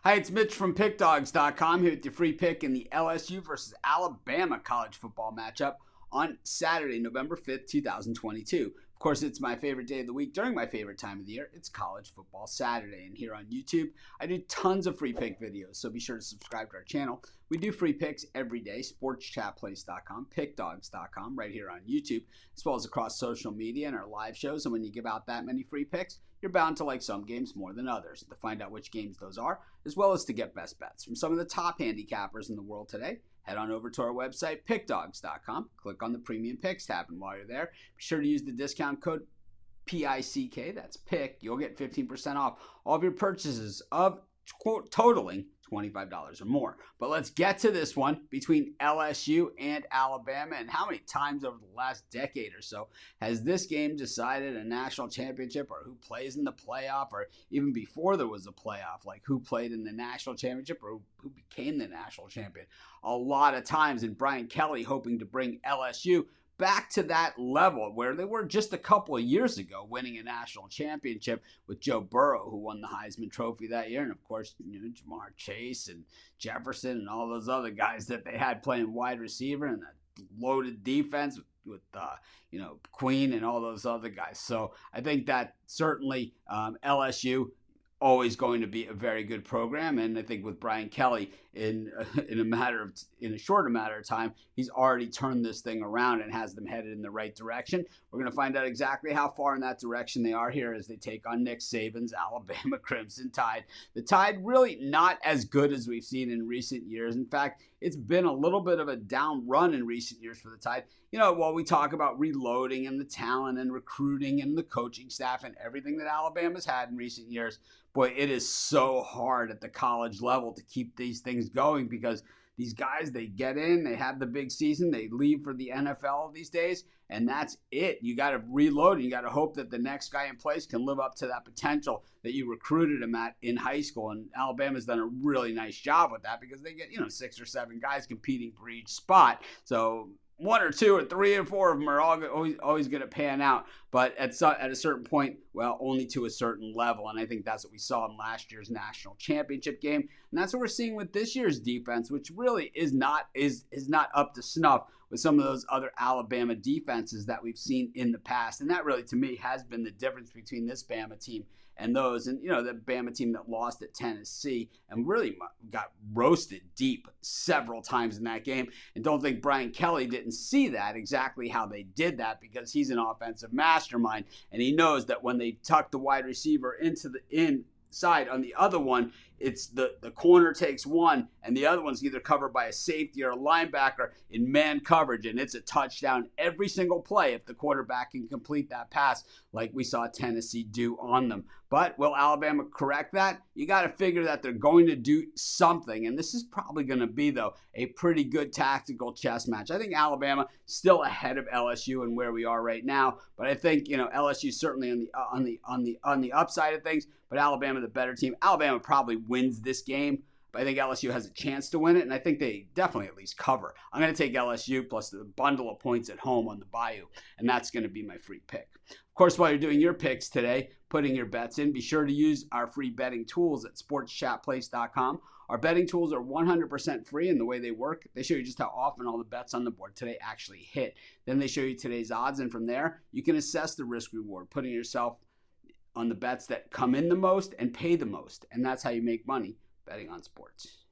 Hi, it's Mitch from Pickdawgz.com here with your free pick in the LSU versus Alabama college football matchup on Saturday, November 5th, 2022. Of course, it's my favorite day of the week during my favorite time of the year. It's College Football Saturday. And here on YouTube, I do tons of free pick videos, so be sure to subscribe to our channel. We do free picks every day, sportschatplace.com, pickdawgz.com, right here on YouTube, as well as across social media and our live shows. And when you give out that many free picks, you're bound to like some games more than others. To find out which games those are, as well as to get best bets from some of the top handicappers in the world today, head on over to our website, pickdawgz.com. Click on the Premium Picks tab, and while you're there, be sure to use the discount code PICK, that's PICK. You'll get 15% off all of your purchases of, quote, totaling $25 or more. But let's get to this one between LSU and Alabama. And how many times over the last decade or so has this game decided a national championship, or who plays in the playoff, or even before there was a playoff, like who played in the national championship or who became the national champion? A lot of times. And Brian Kelly hoping to bring LSU back to that level where they were just a couple of years ago, winning a national championship with Joe Burrow, who won the Heisman Trophy that year, and of course, Jamar Chase and Jefferson and all those other guys that they had playing wide receiver, and that loaded defense with Queen and all those other guys. So I think that certainly LSU always going to be a very good program, and I think with Brian Kelly in a shorter matter of time, he's already turned this thing around and has them headed in the right direction. We're going to find out exactly how far in that direction they are here as they take on Nick Saban's Alabama Crimson Tide. The Tide really not as good as we've seen in recent years. In fact, it's been a little bit of a down run in recent years for the Tide. While we talk about reloading and the talent and recruiting and the coaching staff and everything that Alabama's had in recent years, boy, it is so hard at the college level to keep these things going, because these guys, they get in, they have the big season, they leave for the NFL these days, and that's it. You got to reload, and you got to hope that the next guy in place can live up to that potential that you recruited him at in high school. And Alabama's done a really nice job with that, because they get 6 or 7 guys competing for each spot. So 1 or 2 or 3 or 4 of them are always going to pan out. But at a certain point, well, only to a certain level. And I think that's what we saw in last year's national championship game. And that's what we're seeing with this year's defense, which really is not up to snuff with some of those other Alabama defenses that we've seen in the past. And that really, to me, has been the difference between this Bama team and those. And, the Bama team that lost at Tennessee and really got roasted deep several times in that game. And don't think Brian Kelly didn't see that, exactly how they did that, because he's an offensive mastermind. And he knows that when they tuck the wide receiver into the inside on the other one, it's the corner takes one, and the other one's either covered by a safety or a linebacker in man coverage, and it's a touchdown every single play if the quarterback can complete that pass, like we saw Tennessee do on them. But will Alabama correct that? You got to figure that they're going to do something, and this is probably going to be, though, a pretty good tactical chess match. I think Alabama still ahead of LSU and where we are right now, but I think LSU certainly on the upside of things, but Alabama the better team. Alabama probably wins this game, but I think LSU has a chance to win it, and I think they definitely at least cover. I'm going to take LSU plus the bundle of points at home on the Bayou, and that's going to be my free pick. Of course, while you're doing your picks today, putting your bets in, be sure to use our free betting tools at sportschatplace.com. Our betting tools are 100% free, and the way they work, they show you just how often all the bets on the board today actually hit. Then they show you today's odds, and from there, you can assess the risk-reward, putting yourself on the bets that come in the most and pay the most. And that's how you make money betting on sports.